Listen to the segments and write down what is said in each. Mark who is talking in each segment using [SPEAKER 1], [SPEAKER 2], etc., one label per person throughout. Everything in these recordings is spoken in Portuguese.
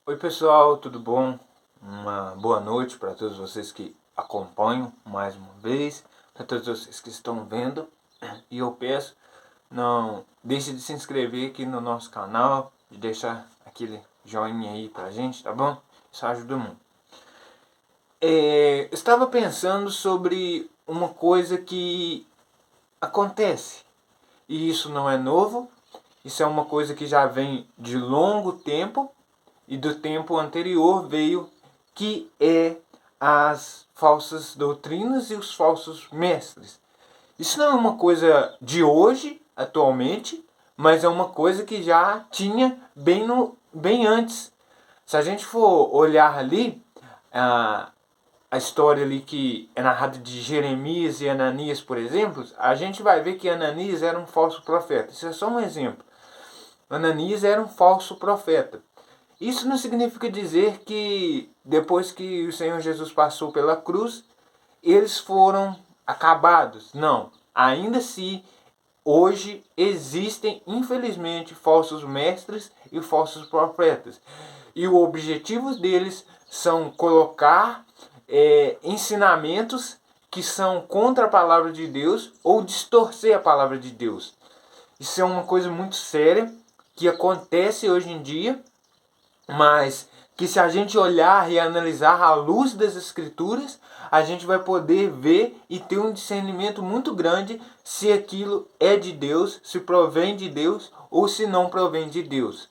[SPEAKER 1] Oi pessoal, tudo bom? Uma boa noite para todos vocês que acompanham mais uma vez, para todos vocês que estão vendo. E eu peço, não deixe de se inscrever aqui no nosso canal, de deixar aquele joinha aí pra gente, tá bom? Isso ajuda muito. Estava pensando sobre uma coisa que acontece, e isso não é novo, isso é uma coisa que já vem de longo tempo, e do tempo anterior veio, que é as falsas doutrinas e os falsos mestres. Isso não é uma coisa de hoje, atualmente, mas é uma coisa que já tinha bem antes. Se a gente for olhar ali, a história ali que é narrada de Jeremias e Ananias, por exemplo, a gente vai ver que Ananias era um falso profeta. Isso é só um exemplo. Ananias era um falso profeta. Isso não significa dizer que depois que o Senhor Jesus passou pela cruz, eles foram acabados. Não. Ainda assim, hoje existem, infelizmente, falsos mestres e falsos profetas. E o objetivo deles são colocar ensinamentos que são contra a palavra de Deus ou distorcer a palavra de Deus. Isso é uma coisa muito séria que acontece hoje em dia, mas que se a gente olhar e analisar à luz das Escrituras, a gente vai poder ver e ter um discernimento muito grande se aquilo é de Deus, se provém de Deus ou se não provém de Deus.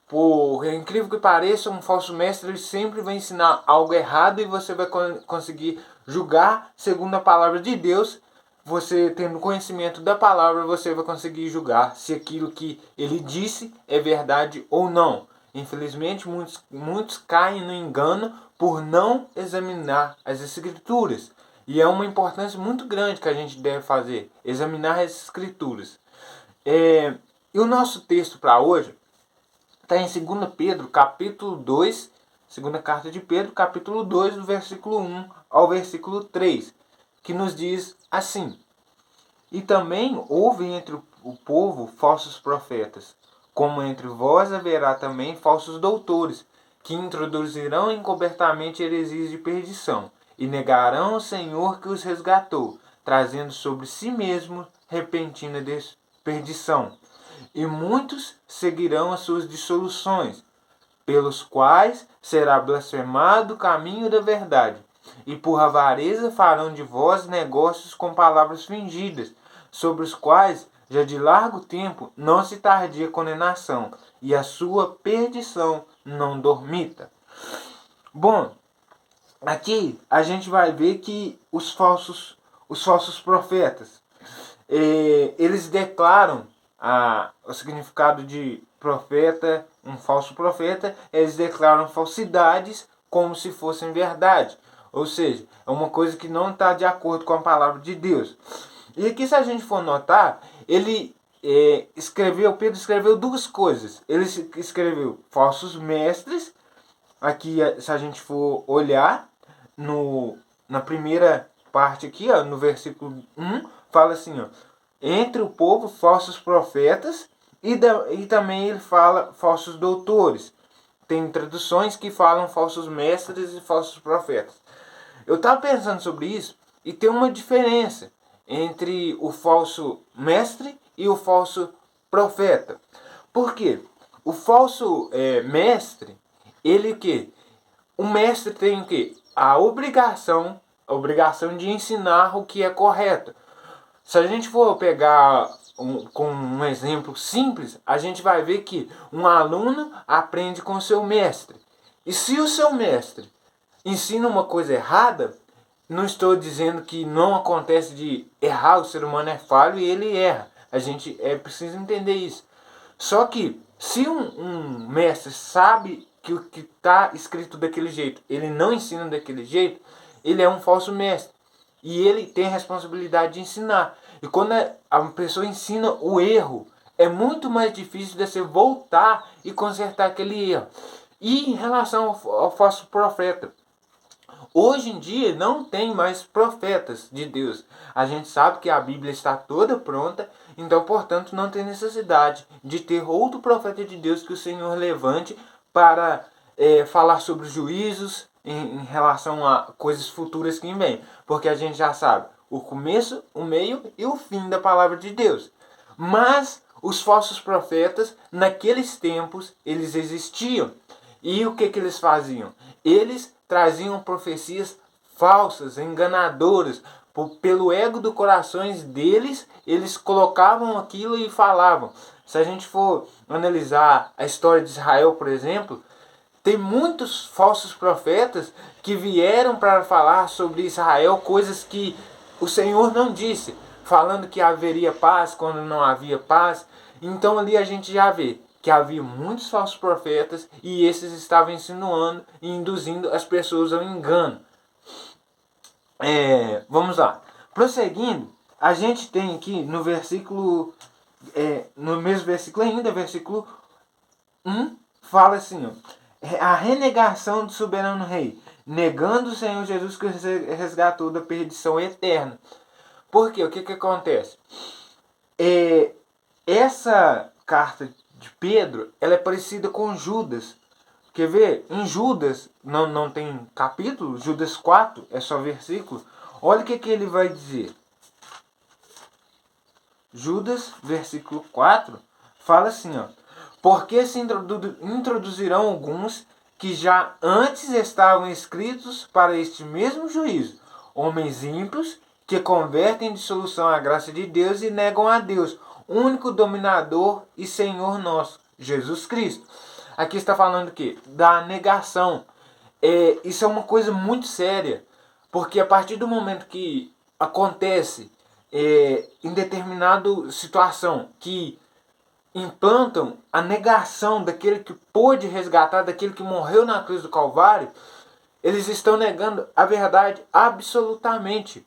[SPEAKER 1] Por incrível que pareça, um falso mestre ele sempre vai ensinar algo errado e você vai conseguir julgar segundo a palavra de Deus. Você tendo conhecimento da palavra, você vai conseguir julgar se aquilo que ele disse é verdade ou não. Infelizmente, muitos caem no engano por não examinar as Escrituras. E é uma importância muito grande que a gente deve fazer, examinar as Escrituras. E o nosso texto para hoje está em 2 Pedro, capítulo 2, segunda carta de Pedro, capítulo 2, do versículo 1 ao versículo 3, que nos diz assim: E também houve entre o povo falsos profetas, como entre vós haverá também falsos doutores, que introduzirão encobertamente heresias de perdição, e negarão o Senhor que os resgatou, trazendo sobre si mesmo repentina perdição. E muitos seguirão as suas dissoluções, pelos quais será blasfemado o caminho da verdade. E por avareza farão de vós negócios com palavras fingidas, sobre os quais já de largo tempo não se tardia condenação, e a sua perdição não dormita. Bom, aqui a gente vai ver que os falsos profetas, eles declaram o significado de profeta, um falso profeta, eles declaram falsidades como se fossem verdade. Ou seja, é uma coisa que não está de acordo com a palavra de Deus. E aqui, se a gente for notar, Pedro escreveu duas coisas. Ele escreveu falsos mestres. Aqui, se a gente for olhar na primeira parte aqui, ó, no versículo 1, fala assim, ó, entre o povo falsos profetas, e também ele fala falsos doutores. Tem traduções que falam falsos mestres e falsos profetas. Eu estava pensando sobre isso e tem uma diferença entre o falso mestre e o falso profeta. Por quê? O falso mestre, ele o quê? O mestre tem o quê? A obrigação de ensinar o que é correto. Se a gente for pegar com um exemplo simples, a gente vai ver que um aluno aprende com o seu mestre. E se o seu mestre ensina uma coisa errada, não estou dizendo que não acontece de errar, o ser humano é falho e ele erra. A gente precisa entender isso. Só que se um mestre sabe que o que está escrito daquele jeito, ele não ensina daquele jeito, ele é um falso mestre. E ele tem a responsabilidade de ensinar. E quando a pessoa ensina o erro, é muito mais difícil de você voltar e consertar aquele erro. E em relação ao falso profeta, hoje em dia não tem mais profetas de Deus. A gente sabe que a Bíblia está toda pronta, então, portanto, não tem necessidade de ter outro profeta de Deus que o Senhor levante para falar sobre os juízos em relação a coisas futuras que vêm. Porque a gente já sabe o começo, o meio e o fim da palavra de Deus. Mas os falsos profetas, naqueles tempos, eles existiam. E o que eles faziam? Eles traziam profecias falsas, enganadoras. Pelo ego do corações deles, eles colocavam aquilo e falavam. Se a gente for analisar a história de Israel, por exemplo, tem muitos falsos profetas que vieram para falar sobre Israel coisas que o Senhor não disse, falando que haveria paz quando não havia paz. Então ali a gente já vê que havia muitos falsos profetas e esses estavam insinuando e induzindo as pessoas ao engano. Vamos lá. Prosseguindo, a gente tem aqui no versículo, no mesmo versículo ainda, versículo 1, fala assim, ó, a renegação do soberano rei, negando o Senhor Jesus que resgatou da perdição eterna. Por quê? O que acontece? Essa carta de Pedro, ela é parecida com Judas. Quer ver? Em Judas, não tem capítulo, Judas 4, é só versículo. Olha o que ele vai dizer. Judas, versículo 4, fala assim, ó. Porque se introduzirão alguns que já antes estavam escritos para este mesmo juízo, homens ímpios que convertem em dissolução a graça de Deus e negam a Deus, único dominador e Senhor nosso, Jesus Cristo. Aqui está falando o quê? Da negação. Isso é uma coisa muito séria, porque a partir do momento que acontece em determinada situação que implantam a negação daquele que pôde resgatar, daquele que morreu na cruz do Calvário, eles estão negando a verdade absolutamente.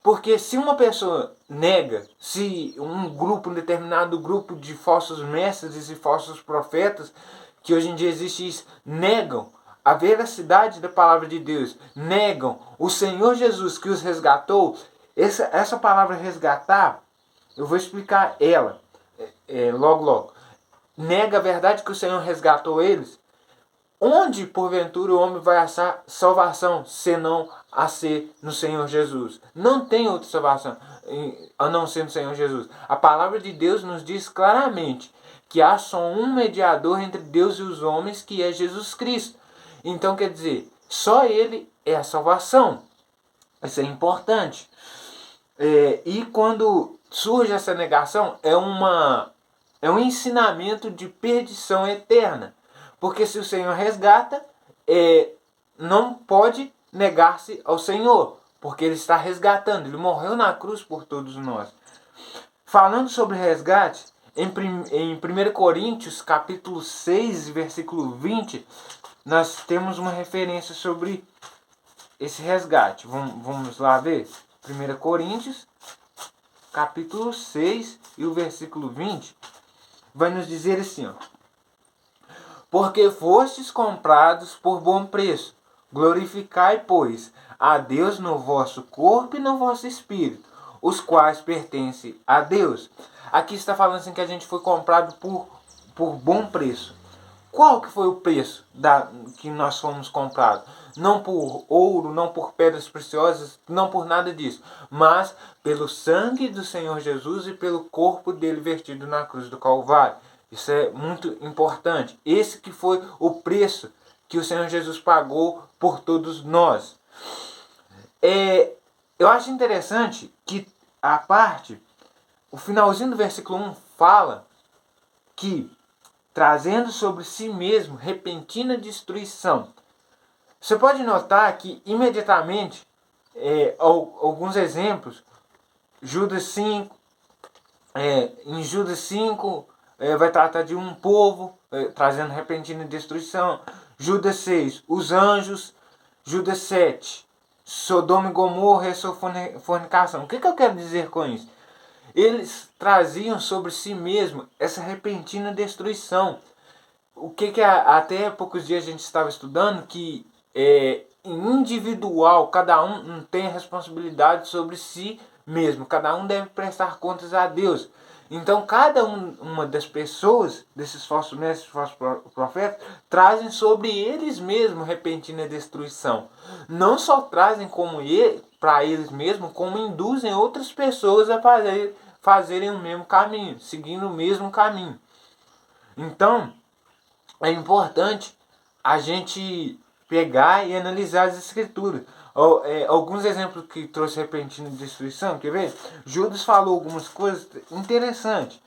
[SPEAKER 1] Porque se uma pessoa nega, se um determinado grupo de falsos mestres e falsos profetas, que hoje em dia existe isso, negam a veracidade da palavra de Deus, negam o Senhor Jesus que os resgatou, essa palavra resgatar, eu vou explicar ela logo. Nega a verdade que o Senhor resgatou eles. Onde, porventura, o homem vai achar salvação, senão a ser no Senhor Jesus? Não tem outra salvação a não ser no Senhor Jesus. A palavra de Deus nos diz claramente que há só um mediador entre Deus e os homens, que é Jesus Cristo. Então, quer dizer, só Ele é a salvação. Isso é importante. E quando surge essa negação, é um ensinamento de perdição eterna. Porque se o Senhor resgata, não pode negar-se ao Senhor, porque Ele está resgatando. Ele morreu na cruz por todos nós. Falando sobre resgate, em 1 Coríntios, capítulo 6, versículo 20, nós temos uma referência sobre esse resgate. Vamos lá ver? 1 Coríntios, capítulo 6 e o versículo 20, vai nos dizer assim, ó. Porque fostes comprados por bom preço. Glorificai, pois, a Deus no vosso corpo e no vosso espírito, os quais pertencem a Deus. Aqui está falando assim que a gente foi comprado por bom preço. Qual que foi o preço que nós fomos comprados? Não por ouro, não por pedras preciosas, não por nada disso, mas pelo sangue do Senhor Jesus e pelo corpo dele vertido na cruz do Calvário. Isso é muito importante. Esse que foi o preço que o Senhor Jesus pagou por todos nós. Eu acho interessante que o finalzinho do versículo 1 fala que, trazendo sobre si mesmo repentina destruição. Você pode notar que imediatamente, alguns exemplos, Judas 5, em Judas 5, vai tratar de um povo trazendo repentina destruição. Judas 6, os anjos. Judas 7, Sodoma e Gomorra e a sua fornicação. O que eu quero dizer com isso? Eles traziam sobre si mesmo essa repentina destruição. O que até poucos dias a gente estava estudando, que individual, cada um tem a responsabilidade sobre si mesmo. Cada um deve prestar contas a Deus. Então cada uma das pessoas, desses falsos mestres, falsos profetas, trazem sobre eles mesmos repentina destruição. Não só trazem como para eles mesmos, como induzem outras pessoas a fazerem o mesmo caminho, seguindo o mesmo caminho. Então, é importante a gente pegar e analisar as escrituras. Alguns exemplos que trouxe repentina destruição, quer ver? Judas falou algumas coisas interessantes.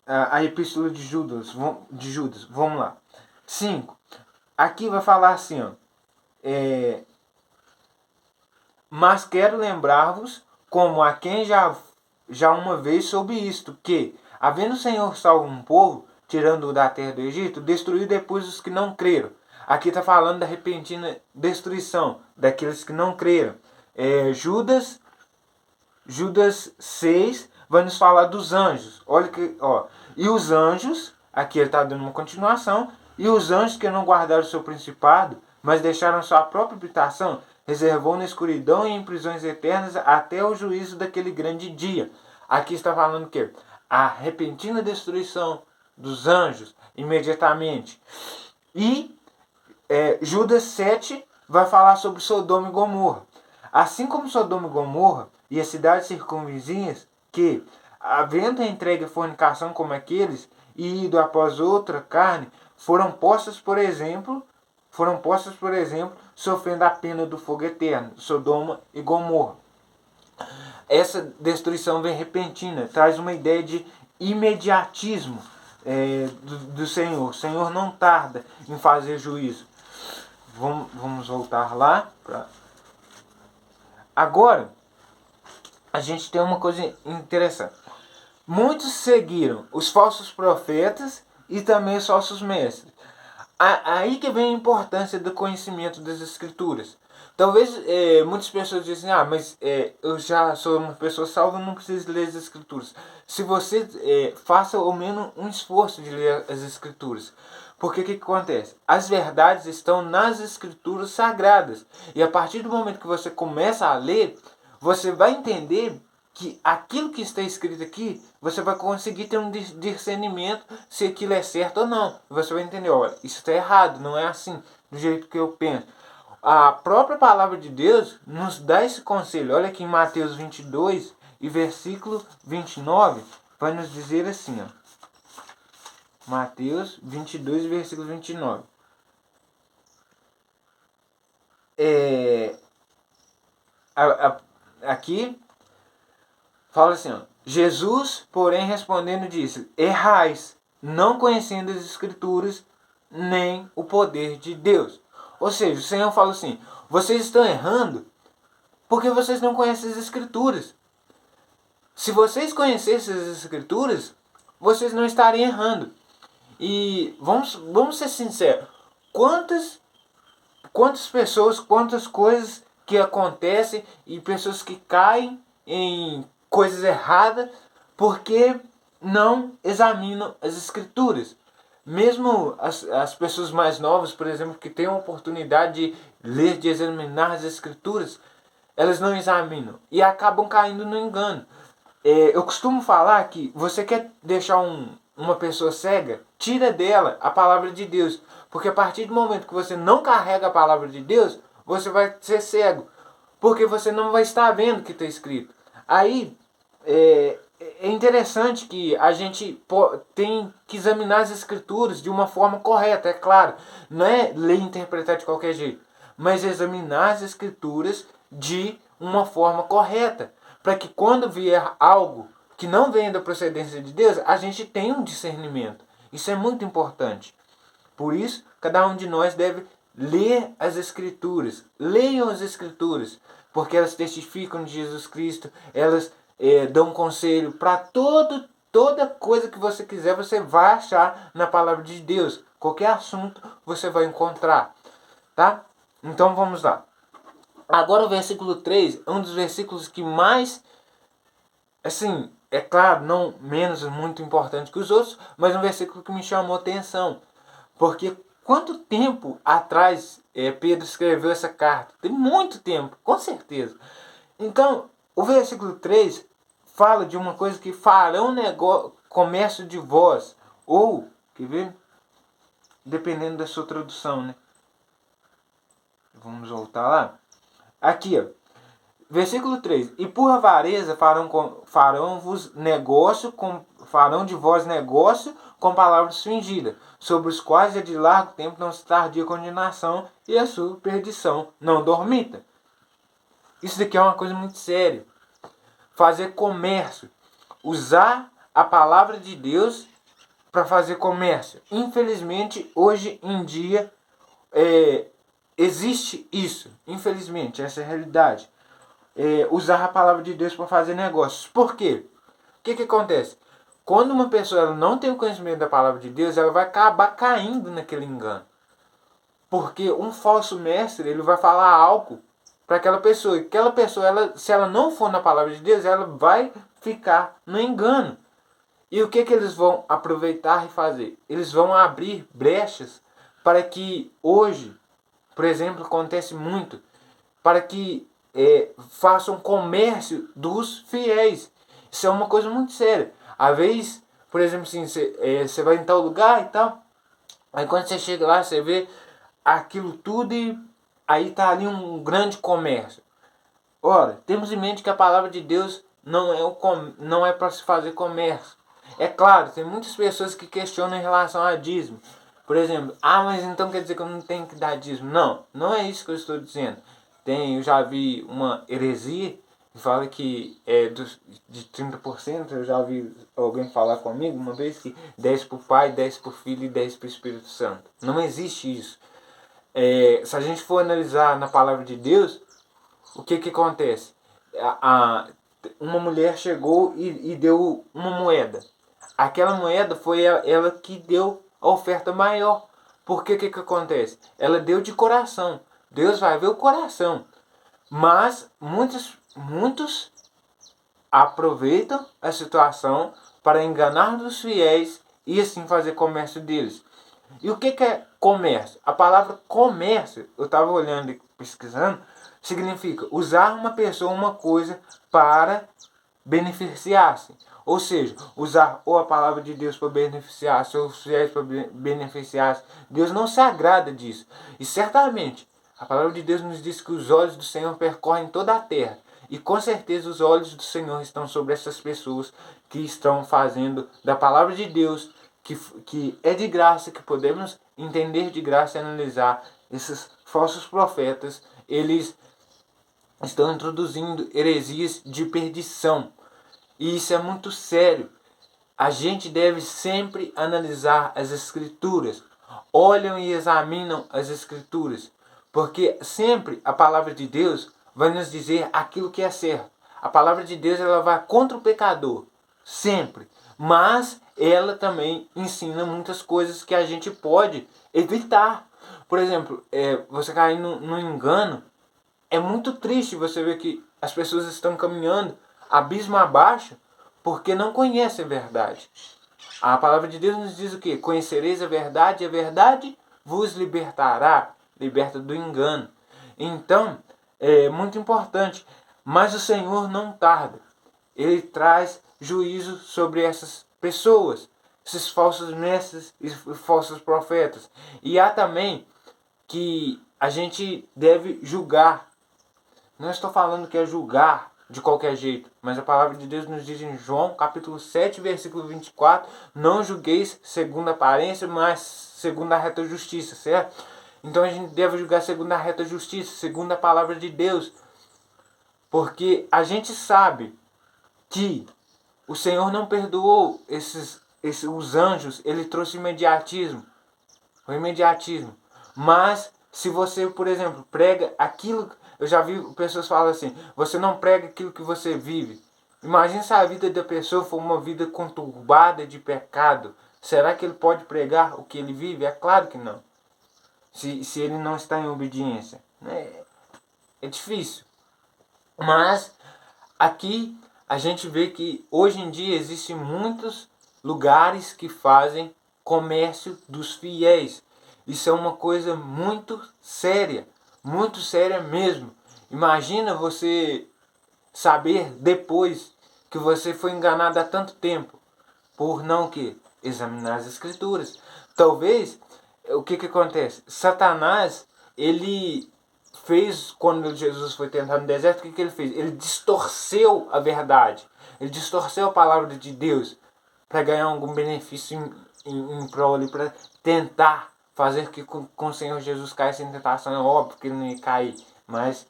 [SPEAKER 1] A epístola de Judas, vamos lá. 5. Aqui vai falar assim, ó. Mas quero lembrar-vos, como a quem já uma vez soube isto, que, havendo o Senhor salvo um povo, tirando-o da terra do Egito, destruiu depois os que não creram. Aqui está falando da repentina destruição daqueles que não creram. Judas 6 vai nos falar dos anjos. Olha que, ó. E os anjos, aqui ele está dando uma continuação, e os anjos que não guardaram o seu principado, mas deixaram sua própria habitação, reservou na escuridão e em prisões eternas até o juízo daquele grande dia. Aqui está falando que a repentina destruição dos anjos imediatamente. E Judas 7 vai falar sobre Sodoma e Gomorra. Assim como Sodoma e Gomorra e as cidades circunvizinhas, que, havendo entregue a fornicação como aqueles, e ido após outra carne, foram postas, por exemplo, sofrendo a pena do fogo eterno, Sodoma e Gomorra. Essa destruição vem repentina, traz uma ideia de imediatismo do Senhor. O Senhor não tarda em fazer juízo. Vamos voltar lá. Agora, a gente tem uma coisa interessante. Muitos seguiram os falsos profetas e também os falsos mestres. Aí que vem a importância do conhecimento das Escrituras. Talvez muitas pessoas dizem, mas eu já sou uma pessoa salva, não preciso ler as Escrituras. Se você faça ao menos um esforço de ler as Escrituras. Porque o que acontece? As verdades estão nas Escrituras sagradas. E a partir do momento que você começa a ler, você vai entender que aquilo que está escrito aqui, você vai conseguir ter um discernimento se aquilo é certo ou não. Você vai entender, olha, isso está errado, não é assim, do jeito que eu penso. A própria palavra de Deus nos dá esse conselho. Olha aqui em Mateus 22 e versículo 29, vai nos dizer assim, ó. Mateus 22, versículo 29. Aqui fala assim, ó. Jesus, porém, respondendo, disse: errais, não conhecendo as Escrituras, nem o poder de Deus. Ou seja, o Senhor fala assim: vocês estão errando porque vocês não conhecem as Escrituras. Se vocês conhecessem as Escrituras, vocês não estariam errando. E vamos ser sinceros, quantas pessoas, quantas coisas que acontecem e pessoas que caem em coisas erradas porque não examinam as Escrituras. Mesmo as pessoas mais novas, por exemplo, que têm a oportunidade de ler, de examinar as Escrituras, elas não examinam e acabam caindo no engano. Eu costumo falar que você quer deixar uma pessoa cega, tira dela a palavra de Deus. Porque a partir do momento que você não carrega a palavra de Deus, você vai ser cego. Porque você não vai estar vendo o que está escrito. Aí, é interessante que a gente tem que examinar as Escrituras de uma forma correta, é claro. Não é ler e interpretar de qualquer jeito. Mas examinar as Escrituras de uma forma correta. Para que quando vier algo que não venha da procedência de Deus, a gente tenha um discernimento. Isso é muito importante. Por isso, cada um de nós deve ler as Escrituras. Leiam as Escrituras, porque elas testificam de Jesus Cristo, elas dão conselho para toda coisa que você quiser, você vai achar na palavra de Deus. Qualquer assunto você vai encontrar. Tá? Então vamos lá. Agora o versículo 3 é um dos versículos que mais, assim, é claro, não menos muito importante que os outros, mas um versículo que me chamou a atenção. Porque quanto tempo atrás Pedro escreveu essa carta? Tem muito tempo, com certeza. Então, o versículo 3 fala de uma coisa que farão comércio de vós. Ou, quer ver? Dependendo da sua tradução, né? Vamos voltar lá. Aqui, ó. Versículo 3. E por avareza farão de vós negócio com palavras fingidas, sobre os quais é de largo tempo não se tardia a condenação e a sua perdição não dormita. Isso daqui é uma coisa muito séria. Fazer comércio. Usar a palavra de Deus para fazer comércio. Infelizmente, hoje em dia, existe isso. Infelizmente, essa é a realidade. Usar a palavra de Deus para fazer negócios. Por quê? O que acontece? Quando uma pessoa ela não tem o conhecimento da palavra de Deus, ela vai acabar caindo naquele engano. Porque um falso mestre, ele vai falar algo para aquela pessoa. E aquela pessoa, se ela não for na palavra de Deus, ela vai ficar no engano. E o que eles vão aproveitar e fazer? Eles vão abrir brechas para que hoje, por exemplo, acontece muito, para que façam comércio dos fiéis. Isso é uma coisa muito séria. Às vezes, por exemplo, assim, você vai em tal lugar e tal, aí quando você chega lá, você vê aquilo tudo e aí está ali um grande comércio. Ora, temos em mente que a palavra de Deus não é para se fazer comércio. É claro, tem muitas pessoas que questionam em relação a dízimo. Por exemplo, mas então quer dizer que eu não tenho que dar dízimo? Não, não é isso que eu estou dizendo. Eu já vi uma heresia que fala que de 30%, eu já vi alguém falar comigo uma vez que 10 para o Pai, 10 para o Filho e 10 para o Espírito Santo. Não existe isso. Se a gente for analisar na palavra de Deus, o que acontece? Uma mulher chegou e deu uma moeda. Aquela moeda foi ela que deu a oferta maior. Porque o que acontece? Ela deu de coração. Deus vai ver o coração. Mas muitos aproveitam a situação para enganar os fiéis e assim fazer comércio deles. E o que é comércio? A palavra comércio, eu estava olhando e pesquisando, significa usar uma pessoa ou uma coisa para beneficiar-se. Ou seja, usar ou a palavra de Deus para beneficiar-se, ou os fiéis para beneficiar-se. Deus não se agrada disso. E certamente, a palavra de Deus nos diz que os olhos do Senhor percorrem toda a terra. E com certeza os olhos do Senhor estão sobre essas pessoas que estão fazendo da palavra de Deus, que é de graça, que podemos entender de graça e analisar. Esses falsos profetas, eles estão introduzindo heresias de perdição. E isso é muito sério. A gente deve sempre analisar as Escrituras. Olham e examinam as Escrituras. Porque sempre a palavra de Deus vai nos dizer aquilo que é certo. A palavra de Deus ela vai contra o pecador. Sempre. Mas ela também ensina muitas coisas que a gente pode evitar. Por exemplo, você cair no engano. É muito triste você ver que as pessoas estão caminhando abismo abaixo porque não conhecem a verdade. A palavra de Deus nos diz o quê? Conhecereis a verdade e a verdade vos libertará. Liberta do engano. Então, é muito importante. Mas o Senhor não tarda. Ele traz juízo sobre essas pessoas, esses falsos mestres e falsos profetas. E há também que a gente deve julgar. Não estou falando que é julgar de qualquer jeito, mas a palavra de Deus nos diz em João, capítulo 7, versículo 24, não julgueis segundo a aparência, mas segundo a reta justiça, certo? Então a gente deve julgar segundo a reta justiça, segundo a palavra de Deus, porque a gente sabe que o Senhor não perdoou os anjos, ele trouxe imediatismo, o imediatismo. Mas se você, por exemplo, prega aquilo, eu já vi pessoas falando assim, você não prega aquilo que você vive. Imagina se a vida da pessoa for uma vida conturbada de pecado. Será que ele pode pregar o que ele vive? É claro que não. Se ele não está em obediência. É difícil. Mas aqui a gente vê que hoje em dia existem muitos lugares que fazem comércio dos fiéis. Isso é uma coisa muito séria mesmo. Imagina você saber depois que você foi enganado há tanto tempo por não que examinar as escrituras. Talvez o que acontece? Satanás, ele fez, quando Jesus foi tentar no deserto, o que ele fez? Ele distorceu a verdade. Ele distorceu a palavra de Deus para ganhar algum benefício em prol ali, para tentar fazer que com o Senhor Jesus caísse em tentação. É óbvio que ele não ia cair, mas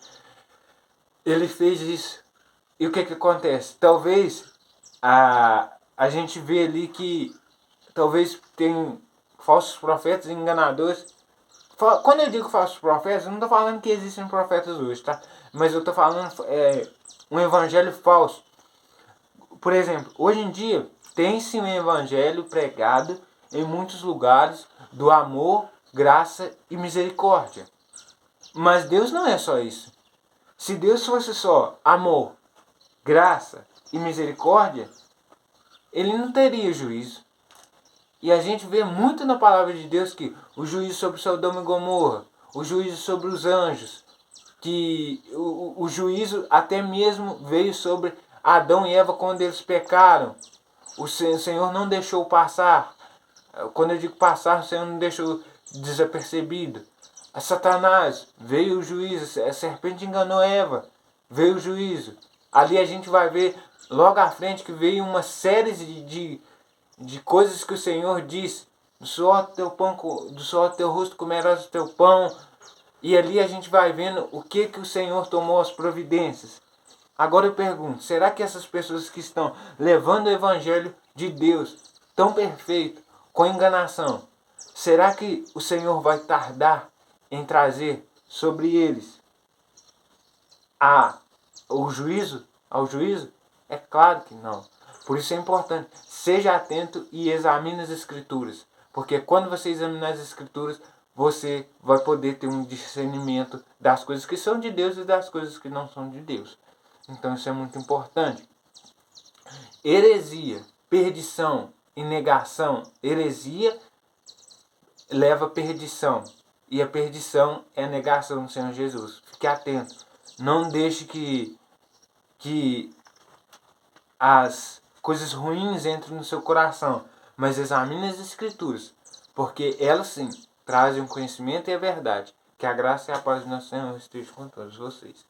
[SPEAKER 1] ele fez isso. E o que acontece? Talvez a gente vê ali que talvez tem falsos profetas e enganadores. Quando eu digo falsos profetas, eu não estou falando que existem profetas hoje, tá? Mas eu estou falando um evangelho falso. Por exemplo, hoje em dia tem-se um evangelho pregado em muitos lugares do amor, graça e misericórdia. Mas Deus não é só isso. Se Deus fosse só amor, graça e misericórdia, ele não teria juízo. E a gente vê muito na palavra de Deus que o juízo sobre Sodoma e Gomorra, o juízo sobre os anjos, que o juízo até mesmo veio sobre Adão e Eva quando eles pecaram. O Senhor não deixou passar. Quando eu digo passar, o Senhor não deixou desapercebido. A Satanás, veio o juízo, a serpente enganou Eva, veio o juízo. Ali a gente vai ver logo à frente que veio uma série de coisas que o Senhor disse. Do suor do teu pão, do suor do teu rosto comerás o teu pão. E ali a gente vai vendo o que o Senhor tomou as providências. Agora eu pergunto, será que essas pessoas que estão levando o evangelho de Deus tão perfeito, com enganação, será que o Senhor vai tardar em trazer sobre eles o juízo, ao juízo? É claro que não. Por isso é importante, seja atento e examine as escrituras. Porque quando você examinar as escrituras, você vai poder ter um discernimento das coisas que são de Deus e das coisas que não são de Deus. Então isso é muito importante. Heresia, perdição e negação. Heresia leva à perdição. E a perdição é a negação do Senhor Jesus. Fique atento. Não deixe que as coisas ruins entrem no seu coração. Mas examine as escrituras. Porque elas sim trazem o conhecimento e a verdade. Que a graça e a paz do nosso Senhor estejam com todos vocês.